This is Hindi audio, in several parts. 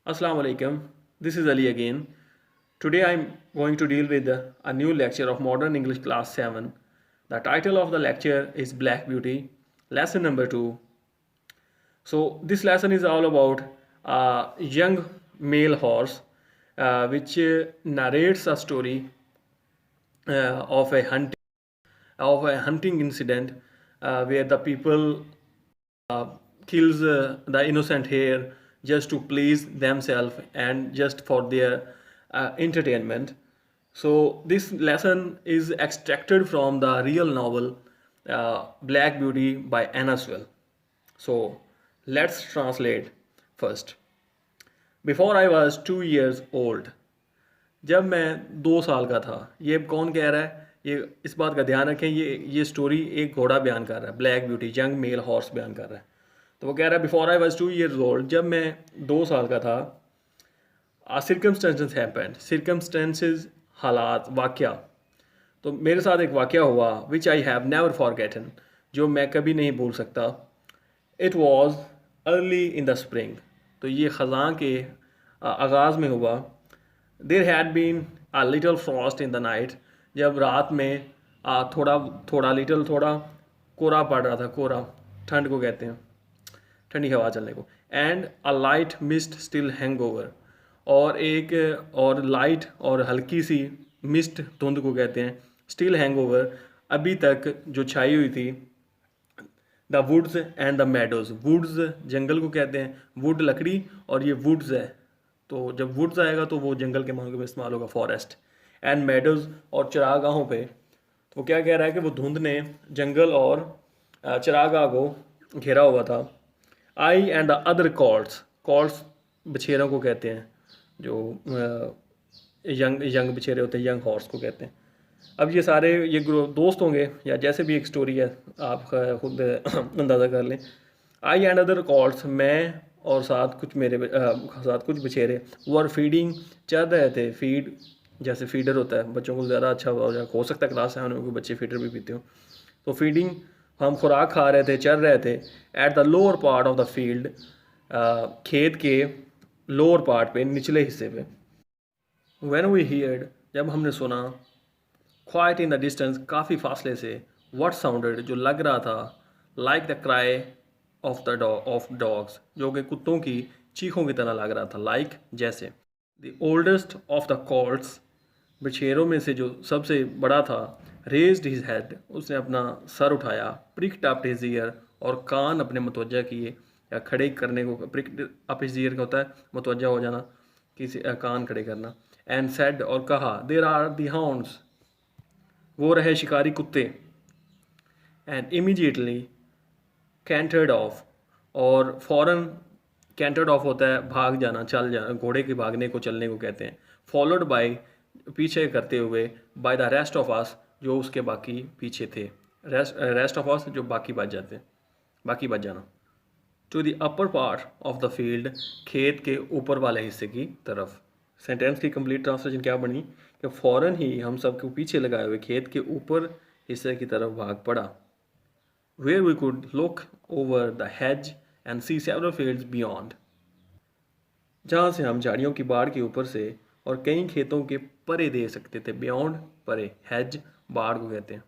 Assalamu alaikum. This is Ali again. Today I'm going to deal with a new lecture of Modern English Class 7. The title of the lecture is Black Beauty, lesson number 2. So this lesson is all about a young male horse which narrates a story of a hunting incident where the people uh, kills the innocent hare just to please themselves and just for their entertainment. So this lesson is extracted from the real novel Black Beauty by Anna Sewell. So let's translate first. Before I was 2 years old, जब मैं 2 साल का था। ये कौन कह रहा है? ये इस बात का ध्यान रखें, ये स्टोरी एक घोड़ा बयान कर रहा है, black beauty young mail horse बयान कर रहा है। तो वो कह रहा है before I was 2 years old, जब मैं 2 साल का था। सिरकमस्टेंसेस हैपेंड, सिरकमस्टेंसेस हालात, वाक़या। तो मेरे साथ एक वाक़या हुआ which I have never forgotten, जो मैं कभी नहीं भूल सकता। It was early in the spring, तो ये ख़ज़ां के आगाज़ में हुआ। There had been a little frost in the night, जब रात में थोड़ा थोड़ा लिटल थोड़ा कोहरा पड़ रहा था। कोहरा ठंड को कहते हैं, ठंडी हवा चलने को। And a light mist still hang over, और एक और लाइट और हल्की सी मिस्ट, धुंध को कहते हैं, स्टिल हैंग ओवर, अभी तक जो छाई हुई थी। The woods and the meadows, woods जंगल को कहते हैं, वुड लकड़ी और ये वुड्स है। तो जब वुड्स आएगा तो वो जंगल के मामले में इस्तेमाल होगा, फॉरेस्ट। एंड मेडोज़ और चरागाहों पे। तो वो क्या कह रहा है कि वो धुंध ने जंगल और चरागाह को घेरा हुआ था। I and the other colts, colts बछेरों को कहते हैं, जो यंग यंग बछेरे होते हैं, यंग हॉर्स को कहते हैं। अब ये सारे ये दोस्त होंगे या जैसे भी एक स्टोरी है, आप खुद अंदाज़ा कर लें। आई एंड अदर कॉल्स, मैं और साथ कुछ मेरे साथ कुछ बछेरे, वर फीडिंग, चल रहे थे। फीड जैसे फीडर होता है, बच्चों को ज़्यादा अच्छा हो सकता है क्लास 7 में कोई बच्चे फीडर भी पीते हो। तो फीडिंग, हम खुराक खा रहे थे, चल रहे थे। At the lower part of the field, खेत के लोअर पार्ट पे, निचले हिस्से पे। व्हेन वी हियर्ड, जब हमने सुना। क्वाइट इन द डिस्टेंस, काफ़ी फासले से। व्हाट साउंडेड, जो लग रहा था। Like the cry of dogs, जो कि कुत्तों की चीखों की तरह लग रहा था। लाइक जैसे। द ओल्डेस्ट ऑफ द कॉल्ट्स, बछेरों में से जो सबसे बड़ा था। रेज्ड हिज हेड, उसने अपना सर उठाया। प्रिक्ड अप हिज ईयर, और कान अपने मतवज्जा किए, या खड़े करने को प्रिक्ड अप हिज ईयर का होता है मतवज्जा हो जाना, किसी कान खड़े करना। एंड सेड, और कहा, देयर आर द हाउंड्स, वो रहे शिकारी कुत्ते। एंड इमीडिएटली कैंटर्ड ऑफ, और फौरन, कैंटर्ड ऑफ होता है भाग जाना, चल जाना, घोड़े के भागने को चलने को कहते हैं। फॉलोड बाय, पीछे करते हुए। By the rest of us, जो उसके बाकी पीछे थे। रेस्ट ऑफ अस, जो बाकी बच जाते हैं, बाकी बच जाना। To the upper part of the field, खेत के ऊपर वाले हिस्से की तरफ। सेंटेंस की कंप्लीट ट्रांसलेशन क्या बनी कि फ़ौरन ही हम सबको पीछे लगाए हुए खेत के ऊपर हिस्से की तरफ भाग पड़ा। Where we could look over the hedge and see several fields beyond, जहाँ से हम झाड़ियों की बाड़ के ऊपर से और कई खेतों के परे देख सकते थे। बियॉन्ड, परे। हेज, बाड़ को कहते हैं,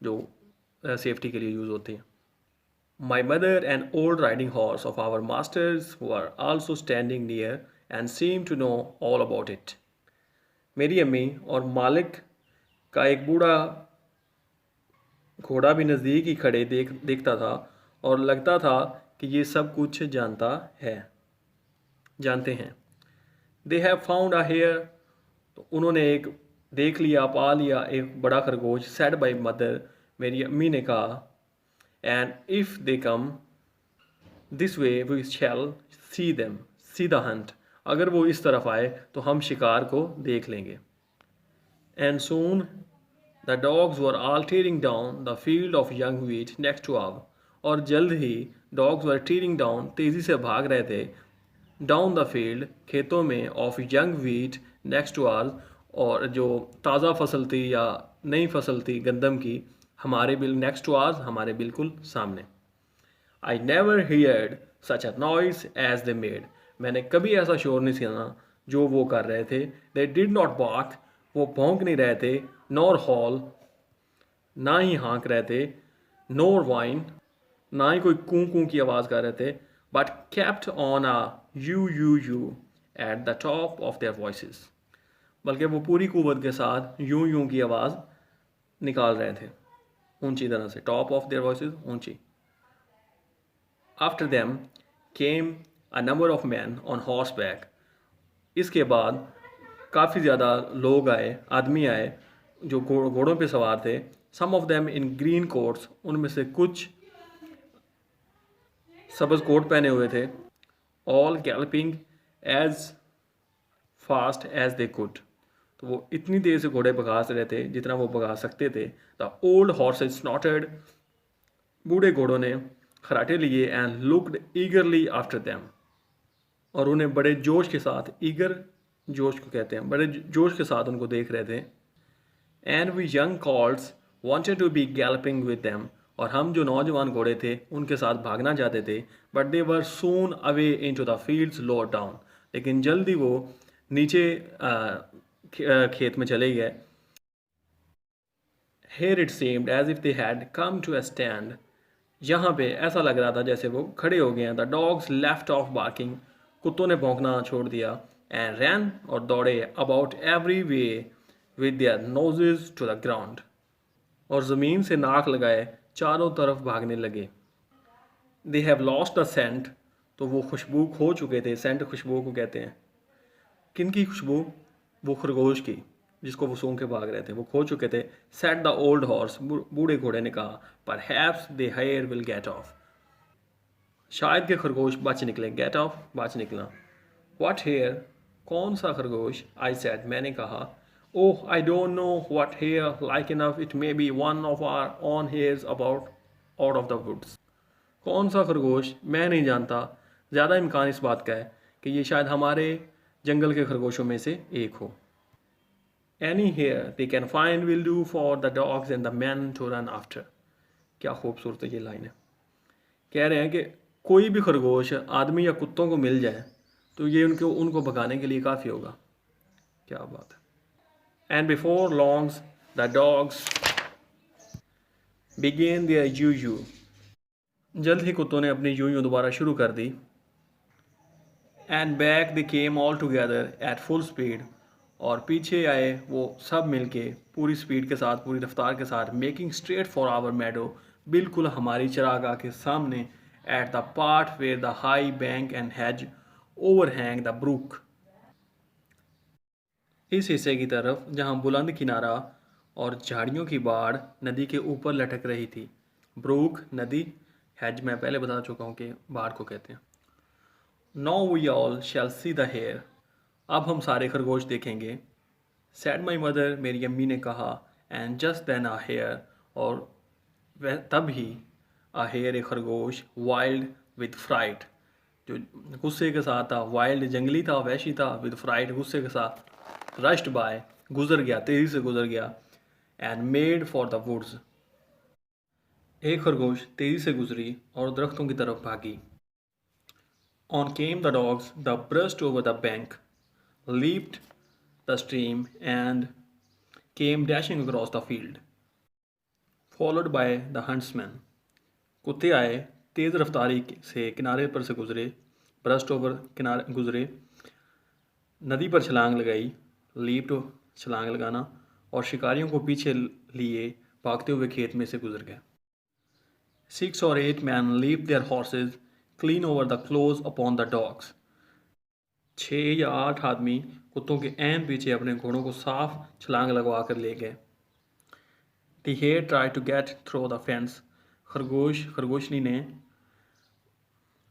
जो सेफ्टी के लिए यूज़ होते हैं। My mother and old riding horse of our masters were also standing near and seemed to know all about it. मेरी अम्मी और मालिक का एक बूढ़ा घोड़ा भी नज़दीक ही खड़े देखता था, और लगता था कि ये सब कुछ जानते हैं। They have found a hare, तो उन्होंने एक देख लिया, पा लिया एक बड़ा खरगोश। Said by mother, मेरी अम्मी ने कहा। And if they come this way we shall see them, see the hunt, अगर वो इस तरफ आए तो हम शिकार को देख लेंगे। And soon the dogs were all tearing down the field of young wheat next to ours, और जल्द ही dogs were tearing down, तेज़ी से भाग रहे थे, down the field, खेतों में, of young wheat next to ours, और जो ताज़ा फसल थी या नई फसल थी गंदम की, हमारे नेक्स्ट टू आवर्स, हमारे बिल्कुल सामने। I never heard such a noise as they made, मैंने कभी ऐसा शोर नहीं सुना जो वो कर रहे थे. They did not bark, वो भौंक नहीं रहे थे. Nor howl, ना ही हाँक रहे थे. Nor whine, ना ही कोई कूं कूं की आवाज़ कर रहे थे. But kept on a you at the top of their voices. बल्कि वो पूरी कुव्वत के साथ यूं की आवाज़ निकाल रहे थे ऊंची तरह से. टॉप ऑफ देयर वॉइसेस, ऊंची. After them came a number of man on horse back. इसके बाद काफ़ी ज़्यादा लोग आए, आदमी आए जो घोड़ों पे सवार थे. Some of them in green coats, उनमें से कुछ सब्ज़ कोट पहने हुए थे. All galloping as fast as they could. तो वो इतनी तेज़ से घोड़े भगा रहे थे जितना वो भगा सकते थे. द ओल्ड हॉर्सेस स्नॉटेड, बूढ़े घोड़ों ने खराटे लिए. एंड लुक्ड ईगरली आफ्टर देम, और उन्हें बड़े जोश के साथ, ईगर जोश को कहते हैं, बड़े जोश के साथ उनको देख रहे थे. And we young colts wanted to be galloping with them, और हम जो नौजवान घोड़े थे उनके साथ भागना चाहते थे. But they were soon away into the fields lower down, लेकिन जल्दी वो नीचे खेत में चले गए. Here it seemed as if they had come to a stand. यहाँ पे ऐसा लग रहा था जैसे वो खड़े हो गए हैं. The dogs left off barking, कुत्तों ने भौंकना छोड़ दिया. And ran, और दौड़े, about every way with their noses to the ground, और ज़मीन से नाक लगाए चारों तरफ भागने लगे. They have lost the scent, तो वो खुशबू खो चुके थे. सेंट खुशबू को कहते हैं. किन की खुशबू? वो खरगोश की, जिसको वो सूंघ के भाग रहे थे, वो खो चुके थे. सेट द ओल्ड हॉर्स, बूढ़े घोड़े ने कहा. Perhaps the hare will get off, शायद के खरगोश बच निकले. गेट ऑफ, बच निकला. व्हाट हेयर, कौन सा खरगोश? आई सेड, मैंने कहा. Oh I don't know what hare, like enough it may be one of our own hares about out of the woods. कौन सा खरगोश, मैं नहीं जानता. ज़्यादा इम्कान इस बात का है कि ये शायद हमारे जंगल के खरगोशों में से एक हो. Any hair they can find will do for the dogs and the men to run after. क्या खूबसूरत ये लाइन है. कह रहे हैं कि कोई भी खरगोश आदमी या कुत्तों को मिल जाए तो ये उनको भगाने के लिए काफ़ी होगा. क्या बात है. And before long the dogs began their you. जल्द ही कुत्तों ने अपनी यूं दोबारा शुरू कर दी. And back they came all together at full speed, और पीछे आए वो सब मिलके पूरी स्पीड के साथ, पूरी रफ्तार के साथ. Making straight for our meadow, बिल्कुल हमारी चरागाह के सामने. At the part where the high bank and has overhang the brook, इस हिस्से की तरफ जहाँ बुलंद किनारा और झाड़ियों की बाढ़ नदी के ऊपर लटक रही थी. ब्रूक नदी, हैज मैं पहले बता चुका हूँ कि बाढ़ को कहते हैं. Now we all shall see the hare, अब हम सारे खरगोश देखेंगे. Said my mother, मेरी अम्मी ने कहा. And just then a hare, और वह तब ही a hare, एक खरगोश, wild with fright, जो गुस्से के साथ था. wild जंगली था, वहशी था. with fright, गुस्से के साथ. rushed by, गुजर गया, तेज़ी से गुजर गया. and made for the woods, एक खरगोश तेज़ी से गुजरी और दरख्तों की तरफ भागी. On came the dogs, they brushed over the bank, leaped the stream and came dashing across the field, followed by the huntsman. कुत्ते आए, तेज़ रफ्तारी से किनारे पर से गुजरे. ब्रस्ट ओवर, किनारे गुजरे. नदी पर छलांग लगाई. लीप्ड, छलांग लगाना. और शिकारियों को पीछे लिए भागते हुए खेत में से गुजर गए. 6 or 8 men leaped their horses clean over the clothes upon the dogs. 6 या 8 आदमी कुत्तों के ऐन पीछे अपने घोड़ों को साफ छलांग लगवा कर ले गए. The hare tried to get through the fence. खरगोशनी ने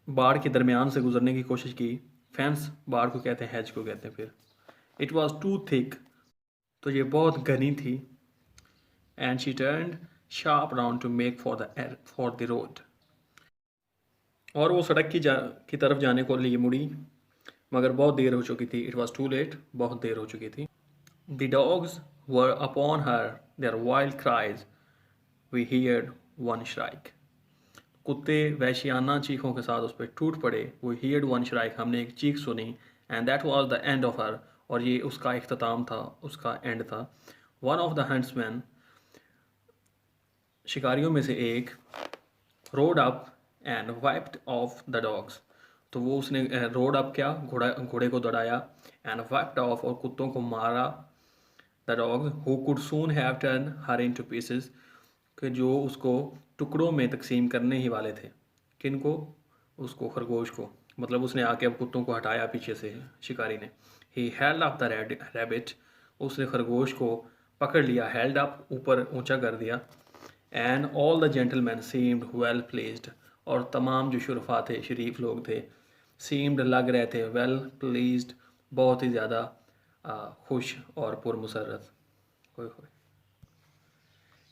बाड़ के दरमियान से गुजरने की कोशिश की. फेंस बाड़ को कहते हैं, हैज को कहते हैं. फिर It was too thick, तो ये बहुत घनी थी. And she turned sharp round to make for the road, और वो सड़क की तरफ जाने को लिए मुड़ी, मगर बहुत देर हो चुकी थी. It was too late, बहुत देर हो चुकी थी. The dogs were upon her, their wild cries. We heard one strike. कुत्ते वहशियाना चीखों के साथ उस पर टूट पड़े। वो हियर्ड वन श्राइक, हमने एक चीख सुनी। And that was the end of her, और ये उसका इख्तिताम था, उसका एंड था। वन ऑफ द हंट्समैन, शिकारियों में से एक, road up and wiped off the dogs, तो वो उसने रोड अप क्या, घोड़े को दौड़ाया, एंड वाइप्ड ऑफ, और कुत्तों को मारा, the dogs who could soon have turn her into pieces, कि जो उसको टुकड़ों में तकसीम करने ही वाले थे। किनको? उसको, खरगोश को। मतलब उसने आके अब कुत्तों को हटाया पीछे से, शिकारी ने। He held up the rabbit, उसने खरगोश को पकड़ लिया, हेल्ड अप, ऊपर ऊंचा कर दिया। And all the gentleman seemed well placed, और तमाम जो शुरफा थे, शरीफ लोग थे, सीम्ड, लग रहे थे, वेल प्लीज्ड, बहुत ही ज़्यादा खुश और पुरमसरत।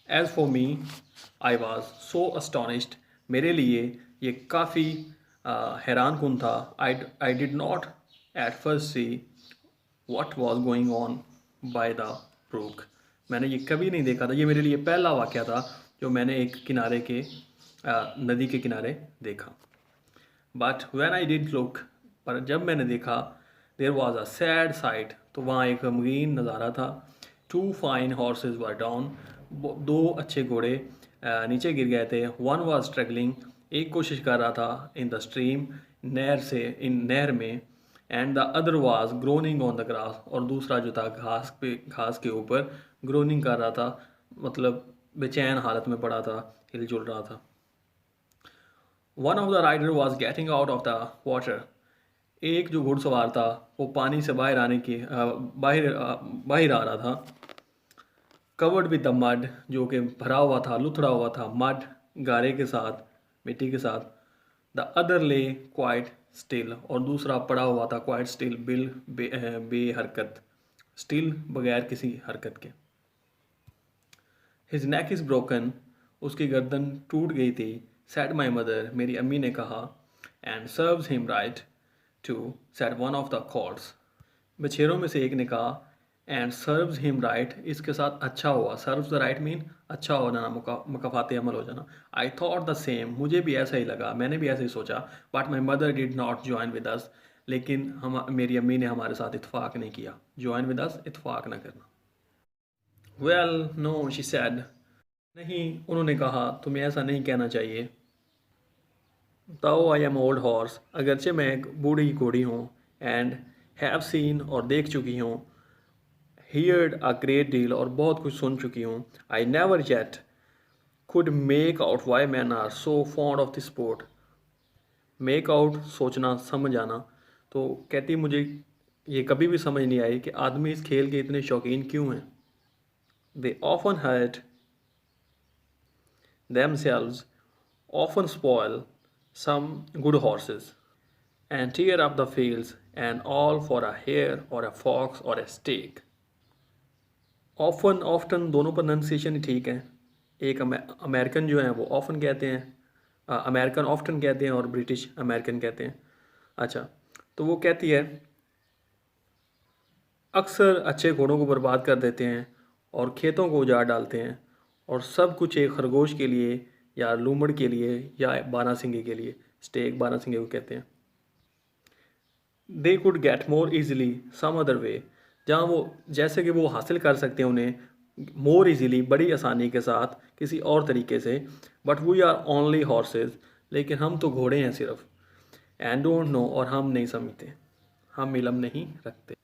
As for me, I was so astonished, मेरे लिए ये काफ़ी हैरान कुन था। I did not at first see what was going on by the brook, मैंने ये कभी नहीं देखा था। ये मेरे लिए पहला वाक़या था जो मैंने एक किनारे के नदी के किनारे देखा। But when I did look, पर जब मैंने देखा, there was a sad sight, तो वहाँ एक गमगीन नज़ारा था। Two fine horses were down, दो अच्छे घोड़े नीचे गिर गए थे। वन वाज स्ट्रगलिंग, एक कोशिश कर रहा था, इन द स्ट्रीम, नहर में। And the other was groaning on the grass, और दूसरा जो था घास के ऊपर ग्रोनिंग कर रहा था, मतलब बेचैन हालत में पड़ा था, हिलजुल रहा था। One of the rider was getting out of the water, एक जो घुड़सवार था वो पानी से बाहर आने की बाहर आ रहा था। कवर्ड विद द मड, जो कि भरा हुआ था, लुथड़ा हुआ था, मड, गारे के साथ, मिट्टी के साथ। द अदर ले क्वाइट स्टिल, और दूसरा पड़ा हुआ था क्वाइट स्टिल, बेहरकत, स्टिल, बगैर किसी हरकत के। हिज नेक इज़ ब्रोकन, उसकी गर्दन टूट गई थी। सैड माई मदर, मेरी अम्मी ने कहा। And serves him right too, said one of the colts, बछेरों में से एक ने कहा। एंड सर्व्स हिम राइट, इसके साथ अच्छा हुआ। सर्व्स द राइट मीन अच्छा हो जाना, मुकाफाते अमल हो जाना। आई थॉट द सेम, मुझे भी ऐसा ही लगा, मैंने भी ऐसे ही सोचा। But my mother did not join with us, लेकिन मेरी अम्मी ने हमारे साथ इत्फाक नहीं किया। ज्वाइन विद अस, इत्फाक ना करना। वेल नो, शी सैड, नहीं, उन्होंने कहा, तुम्हें ऐसा नहीं कहना चाहिए। ताओ आई एम ओल्ड हॉर्स, अगरचे मैं एक बूढ़ी घोड़ी हूँ। एंड हैव सीन, और देख चुकी हूँ। हियर्ड अ ग्रेट डील, और बहुत कुछ सुन चुकी हूँ। I never yet could make out why men are so fond of the sport. Make out, सोचना, समझ आना। तो कहती, मुझे ये कभी भी समझ नहीं आई कि आदमी इस खेल के इतने शौकीन क्यों हैं। They often hurt themselves, often spoil some good horses, and tear up the fields, and all for a hare or a fox or a stag. often दोनों प्रोनाउंसिएशन ही ठीक है। एक अमेरिकन जो है वो often कहते हैं, अमेरिकन often कहते हैं, और ब्रिटिश अमेरिकन कहते हैं। अच्छा, तो वो कहती है, अक्सर अच्छे घोड़ों को बर्बाद कर देते हैं और खेतों को उजाड़ डालते हैं, और सब कुछ एक खरगोश के लिए, या लूमड़ के लिए, या बारासिंगे के लिए। स्टेक बारासिंगे को कहते हैं। They could get more easily some other way, जहाँ वो, जैसे कि वो हासिल कर सकते हैं उन्हें मोर ईजिली, बड़ी आसानी के साथ, किसी और तरीके से। But we are only horses, लेकिन हम तो घोड़े हैं सिर्फ। एंड डोंट नो, और हम नहीं समझते, हम इल्म नहीं रखते।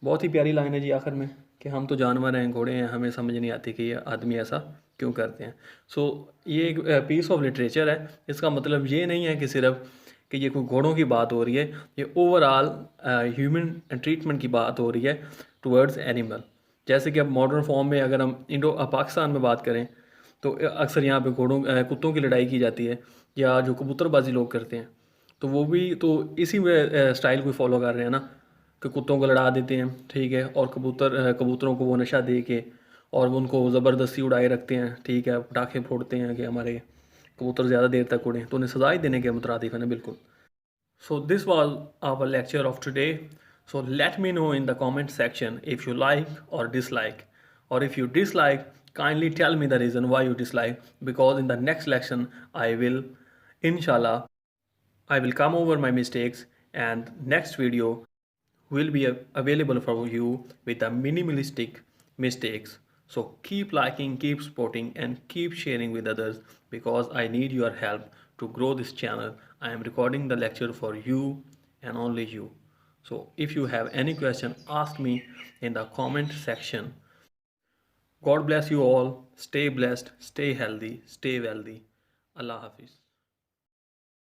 बहुत ही प्यारी लाइन है जी आखिर में, कि हम तो जानवर हैं, घोड़े हैं, हमें समझ नहीं आती कि ये आदमी ऐसा क्यों करते हैं। सो ये एक पीस ऑफ लिटरेचर है। इसका मतलब ये नहीं है कि सिर्फ कि ये कोई घोड़ों की बात हो रही है, ये ओवरऑल ह्यूमन ट्रीटमेंट की बात हो रही है टुवर्ड्स एनिमल। जैसे कि अब मॉडर्न फॉर्म में अगर हम पाकिस्तान में बात करें, तो अक्सर यहाँ पे कुत्तों की लड़ाई की जाती है, या जो कबूतरबाजी लोग करते हैं, तो वो भी तो इसी स्टाइल को फॉलो कर रहे हैं ना, कि कुत्तों को लड़ा देते हैं, ठीक है, और कबूतरों को वो नशा दे के, और वो उनको ज़बरदस्ती उड़ाए रखते हैं, ठीक है, पटाखे फोड़ते हैं कि हमारे कबूतर ज़्यादा देर तक उड़ें, तो उन्हें सजा ही देने के मुतरादिफ है ना, बिल्कुल। So this was our lecture of today. So let me know in the comment section if you like और डिसलाइक, और if you dislike, kindly tell me the reason why you dislike, because in the next lesson I will Inshallah, I will come over my mistakes, and next video will be available for you with the minimalistic mistakes. So keep liking, keep supporting, and keep sharing with others, because I need your help to grow this channel. I am recording the lecture for you and only you. So if you have any question, ask me in the comment section. God bless you all. Stay blessed, stay healthy, stay wealthy. Allah Hafiz.